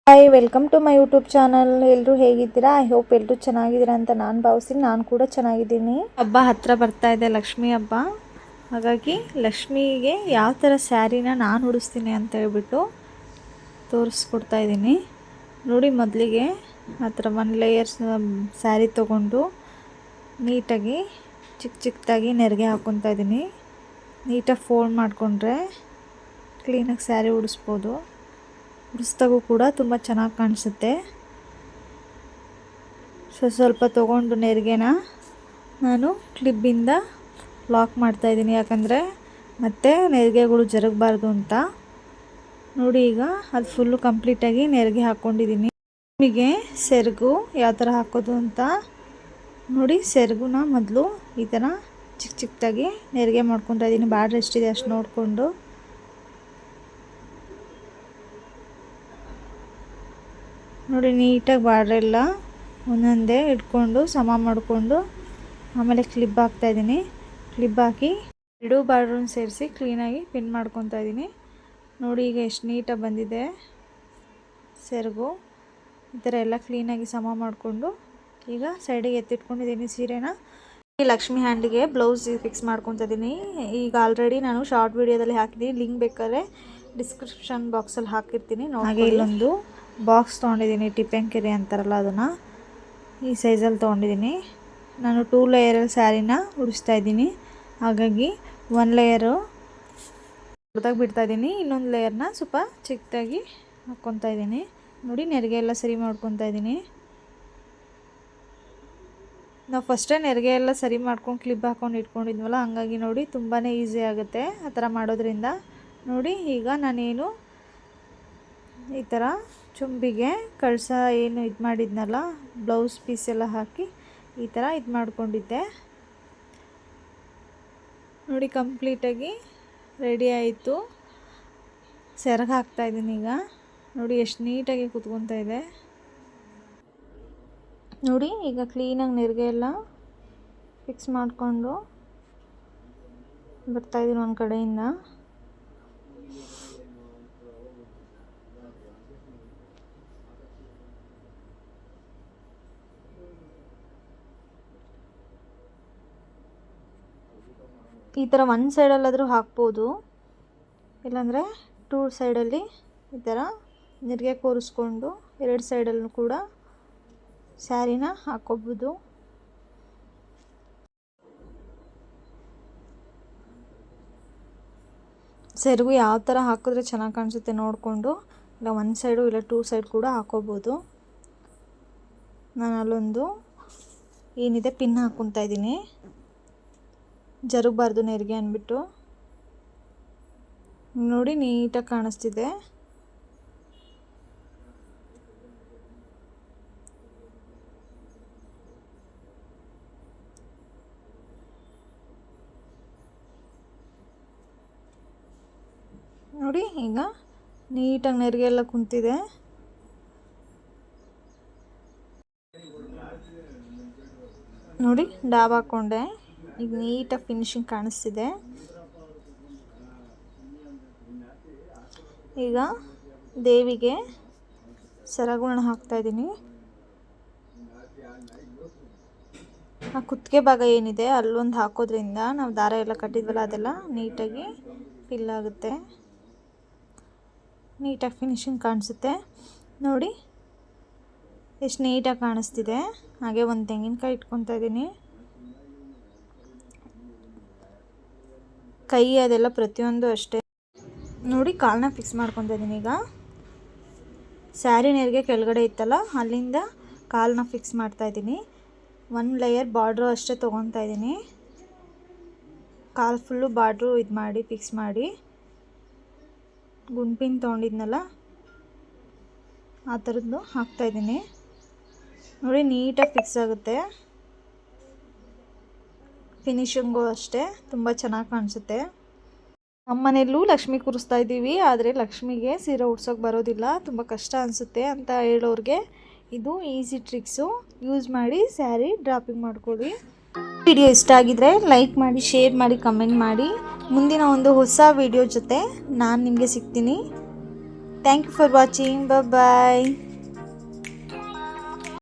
Hi welcome to my YouTube channel. ಎಲ್ಲರೂ ಹೇಗಿದ್ದೀರಾ? I hope ಎಲ್ಲರೂ ಚೆನ್ನಾಗಿದ್ದೀರಾ ಅಂತ ನಾನು ಭಾವಿಸ್ತೀನಿ. ನಾನು ಕೂಡ ಚೆನ್ನಾಗಿದ್ದೀನಿ. ಹಬ್ಬ ಹತ್ತಿರ ಬರ್ತಾ ಇದೆ, ಲಕ್ಷ್ಮಿ ಹಬ್ಬ. ಹಾಗಾಗಿ ಲಕ್ಷ್ಮಿಗೆ ಯಾವ ಥರ ಸ್ಯಾರಿನ ನಾನು ಉಡಿಸ್ತೀನಿ ಅಂತ ಹೇಳ್ಬಿಟ್ಟು ತೋರಿಸ್ಕೊಡ್ತಾ ಇದ್ದೀನಿ. ನೋಡಿ, ಮೊದಲಿಗೆ ಆ ಥರ 1 ಲೇಯರ್ಸ್ ಸ್ಯಾರಿ ತೊಗೊಂಡು ನೀಟಾಗಿ ಚಿಕ್ಕದಾಗಿ ನೆರಿಗೆ ಹಾಕ್ಕೊತಾ ಇದ್ದೀನಿ. ನೀಟಾಗಿ ಫೋಲ್ಡ್ ಮಾಡಿಕೊಂಡ್ರೆ ಕ್ಲೀನಾಗಿ ಸ್ಯಾರಿ ಉಡಿಸ್ಬೋದು. ಉಡಿಸ್ದಾಗೂ ಕೂಡ ತುಂಬ ಚೆನ್ನಾಗಿ ಕಾಣಿಸುತ್ತೆ. ಸ್ವಲ್ಪ ತೊಗೊಂಡು ನೆರಿಗೆನ ನಾನು ಕ್ಲಿಪ್ಪಿಂದ ಲಾಕ್ ಮಾಡ್ತಾಯಿದ್ದೀನಿ, ಯಾಕಂದರೆ ಮತ್ತೆ ನೆರಿಗೆಗಳು ಜರುಗಬಾರ್ದು ಅಂತ. ನೋಡಿ, ಈಗ ಅದು ಫುಲ್ಲು ಕಂಪ್ಲೀಟಾಗಿ ನೆರಿಗೆ ಹಾಕ್ಕೊಂಡಿದ್ದೀನಿ. ನಿಮಗೆ ಸೆರಗು ಯಾವ ಥರ ಹಾಕೋದು ಅಂತ ನೋಡಿ. ಸೆರಗುನ ಮೊದಲು ಈ ಥರ ಚಿಕ್ಕದಾಗಿ ನೆರಿಗೆ ಮಾಡ್ಕೊತಾ ಇದ್ದೀನಿ. ಬಾರ್ಡ್ರ್ ಎಷ್ಟಿದೆ ಅಷ್ಟು ನೋಡಿಕೊಂಡು. ನೋಡಿ, ನೀಟಾಗಿ ಬಾರ್ಡ್ರೆಲ್ಲ ಒಂದೊಂದೇ ಇಟ್ಕೊಂಡು ಸಮ ಮಾಡಿಕೊಂಡು ಆಮೇಲೆ ಕ್ಲಿಪ್ ಹಾಕ್ತಾಯಿದ್ದೀನಿ. ಕ್ಲಿಪ್ ಹಾಕಿ 2 ಬಾರ್ಡ್ರನ್ನ ಸೇರಿಸಿ ಕ್ಲೀನಾಗಿ ಪಿನ್ ಮಾಡ್ಕೊತಾ ಇದ್ದೀನಿ. ನೋಡಿ, ಈಗ ಎಷ್ಟು ನೀಟಾಗಿ ಬಂದಿದೆ ಸೆರಗು. ಈ ಥರ ಎಲ್ಲ ಕ್ಲೀನಾಗಿ ಸಮ ಮಾಡಿಕೊಂಡು ಈಗ ಸೈಡಿಗೆ ಎತ್ತಿಟ್ಕೊಂಡಿದ್ದೀನಿ ಸೀರೆನ. ಲಕ್ಷ್ಮಿ ಹ್ಯಾಂಡಿಗೆ ಬ್ಲೌಸ್ ಫಿಕ್ಸ್ ಮಾಡ್ಕೊತಾ ಇದ್ದೀನಿ. ಈಗ ಆಲ್ರೆಡಿ ನಾನು ಶಾರ್ಟ್ ವಿಡಿಯೋದಲ್ಲಿ ಹಾಕಿದ್ದೀನಿ, ಲಿಂಕ್ ಬೇಕಾದ್ರೆ ಡಿಸ್ಕ್ರಿಪ್ಷನ್ ಬಾಕ್ಸಲ್ಲಿ ಹಾಕಿರ್ತೀನಿ. ಹಾಗೆ ಇಲ್ಲೊಂದು ಬಾಕ್ಸ್ ತೊಗೊಂಡಿದ್ದೀನಿ, ಟಿಪ್ಪೆಂಕೆರೆ ಅಂತಾರಲ್ಲ, ಅದನ್ನು ಈ ಸೈಜಲ್ಲಿ ತೊಗೊಂಡಿದ್ದೀನಿ. ನಾನು 2 ಲೇಯರ್ ಸ್ಯಾರಿನ ಉಡಿಸ್ತಾ ಇದ್ದೀನಿ. ಹಾಗಾಗಿ 1 ಲೇಯರು ದೊಡ್ಡದಾಗಿ ಬಿಡ್ತಾಯಿದ್ದೀನಿ, ಇನ್ನೊಂದು ಲೇಯರ್ನ ಸ್ವಲ್ಪ ಚಿಕ್ಕದಾಗಿ ಹಾಕ್ಕೊತಾ ಇದ್ದೀನಿ. ನೋಡಿ, ನೆರಿಗೆ ಎಲ್ಲ ಸರಿ ಮಾಡ್ಕೊತಾ ಇದ್ದೀನಿ. ನಾವು ಫಸ್ಟೇ ನೆರಿಗೆ ಎಲ್ಲ ಸರಿ ಮಾಡ್ಕೊಂಡು ಕ್ಲಿಪ್ ಹಾಕ್ಕೊಂಡು ಇಟ್ಕೊಂಡಿದ್ವಲ್ಲ, ಹಂಗಾಗಿ ನೋಡಿ ತುಂಬಾ ಈಸಿ ಆಗುತ್ತೆ ಆ ಥರ ಮಾಡೋದ್ರಿಂದ. ನೋಡಿ, ಈಗ ನಾನೇನು ಈ ಥರ ಚುಂಬಿಗೆ ಕಳಸ ಏನು ಇದು ಮಾಡಿದ್ನಲ್ಲ, ಬ್ಲೌಸ್ ಪೀಸ್ ಎಲ್ಲ ಹಾಕಿ ಈ ಥರ ಇದು ಮಾಡ್ಕೊಂಡಿದ್ದೆ. ನೋಡಿ, ಕಂಪ್ಲೀಟಾಗಿ ರೆಡಿ ಆಯಿತು. ಸೆರಗು ಹಾಕ್ತಾಯಿದ್ದೀನಿ ಈಗ. ನೋಡಿ, ಎಷ್ಟು ನೀಟಾಗಿ ಕುತ್ಕೊತಾ ಇದೆ. ನೋಡಿ, ಈಗ ಕ್ಲೀನಾಗಿ ನೆರಿಗೆ ಎಲ್ಲ ಫಿಕ್ಸ್ ಮಾಡಿಕೊಂಡು ಬರ್ತಾಯಿದ್ದೀನಿ ಒಂದು ಕಡೆಯಿಂದ. ಈ ಥರ 1 ಸೈಡಲ್ಲಾದರೂ ಹಾಕ್ಬೋದು, ಇಲ್ಲಾಂದರೆ 2 ಸೈಡಲ್ಲಿ ಈ ಥರ ನೆರಿಗೆ ಕೂರಿಸ್ಕೊಂಡು 2 ಸೈಡಲ್ಲೂ ಕೂಡ ಸ್ಯಾರಿನ ಹಾಕ್ಕೋಬೋದು. ಸೆರಗು ಯಾವ ಥರ ಹಾಕಿದ್ರೆ ಚೆನ್ನಾಗಿ ಕಾಣಿಸುತ್ತೆ ನೋಡಿಕೊಂಡು, ಇಲ್ಲ 1 ಸೈಡು ಇಲ್ಲ 2 ಸೈಡ್ ಕೂಡ ಹಾಕ್ಕೋಬೋದು. ನಾನು ಅಲ್ಲೊಂದು ಏನಿದೆ ಪಿನ್ ಹಾಕ್ಕೊತಾ ಇದ್ದೀನಿ, ಜರುಗಬಾರ್ದು ನೆರಿಗೆ ಅಂದ್ಬಿಟ್ಟು. ನೋಡಿ, ನೀಟಾಗಿ ಕಾಣಿಸ್ತಿದೆ. ನೋಡಿ, ಈಗ ನೀಟಾಗಿ ನೆರಿಗೆ ಎಲ್ಲ ಕುಂತಿದೆ. ನೋಡಿ, ಡಾಬ್ ಹಾಕ್ಕೊಂಡೆ. ಈಗ ನೀಟಾಗಿ ಫಿನಿಶಿಂಗ್ ಕಾಣಿಸ್ತಿದೆ. ಈಗ ದೇವಿಗೆ ಸರಗುಣ ಹಾಕ್ತಾಯಿದ್ದೀನಿ. ಆ ಕುತ್ತಿಗೆ ಭಾಗ ಏನಿದೆ ಅಲ್ಲೊಂದು ಹಾಕೋದ್ರಿಂದ ನಾವು ದಾರ ಎಲ್ಲ ಕಟ್ಟಿದ್ವಲ್ಲ, ಅದೆಲ್ಲ ನೀಟಾಗಿ ಫಿಲ್ ಆಗುತ್ತೆ, ನೀಟಾಗಿ ಫಿನಿಶಿಂಗ್ ಕಾಣಿಸುತ್ತೆ. ನೋಡಿ, ಎಷ್ಟು ನೀಟಾಗಿ ಕಾಣಿಸ್ತಿದೆ. ಹಾಗೆ ಒಂದು ತೆಂಗಿನಕಾಯಿ ಇಟ್ಕೊತಾ ಇದ್ದೀನಿ. ಕೈ ಅದೆಲ್ಲ ಪ್ರತಿಯೊಂದು ಅಷ್ಟೇ. ನೋಡಿ, ಕಾಲನ್ನ ಫಿಕ್ಸ್ ಮಾಡ್ಕೊತಾ ಇದ್ದೀನಿ. ಈಗ ಸ್ಯಾರಿ ನೆರಿಗೆ ಕೆಳಗಡೆ ಇತ್ತಲ್ಲ, ಅಲ್ಲಿಂದ ಕಾಲನ್ನ ಫಿಕ್ಸ್ ಮಾಡ್ತಾಯಿದ್ದೀನಿ. 1 ಲೇಯರ್ ಬಾರ್ಡ್ರು ಅಷ್ಟೇ ತೊಗೊತಾ ಇದ್ದೀನಿ. ಕಾಲು ಫುಲ್ಲು ಬಾರ್ಡ್ರು ಇದು ಮಾಡಿ ಫಿಕ್ಸ್ ಮಾಡಿ, ಗುಂಪಿನ ತೊಗೊಂಡಿದ್ನಲ್ಲ ಆ ಥರದ್ದು ಹಾಕ್ತಾಯಿದ್ದೀನಿ. ನೋಡಿ, ನೀಟಾಗಿ ಫಿಕ್ಸ್ ಆಗುತ್ತೆ. ಫಿನಿಶಿಂಗು ಅಷ್ಟೇ ತುಂಬ ಚೆನ್ನಾಗಿ ಕಾಣಿಸುತ್ತೆ. ನಮ್ಮ ಮನೆಯಲ್ಲೂ ಲಕ್ಷ್ಮಿ ಕೂರಿಸ್ತಾ ಇದ್ದೀವಿ, ಆದರೆ ಲಕ್ಷ್ಮಿಗೆ ಸೀರೆ ಉಡ್ಸೋಕೆ ಬರೋದಿಲ್ಲ, ತುಂಬ ಕಷ್ಟ ಅನಿಸುತ್ತೆ ಅಂತ ಹೇಳೋರಿಗೆ ಇದು ಈಸಿ ಟ್ರಿಕ್ಸು. ಯೂಸ್ ಮಾಡಿ ಸ್ಯಾರಿ ಡ್ರಾಪಿಂಗ್ ಮಾಡ್ಕೊಳ್ಳಿ. ವಿಡಿಯೋ ಇಷ್ಟ ಆಗಿದ್ರೆ ಲೈಕ್ ಮಾಡಿ, ಶೇರ್ ಮಾಡಿ, ಕಮೆಂಟ್ ಮಾಡಿ. ಮುಂದಿನ ಒಂದು ಹೊಸ ವಿಡಿಯೋ ಜೊತೆ ನಾನು ನಿಮಗೆ ಸಿಗ್ತೀನಿ. Thank you for watching. Bye.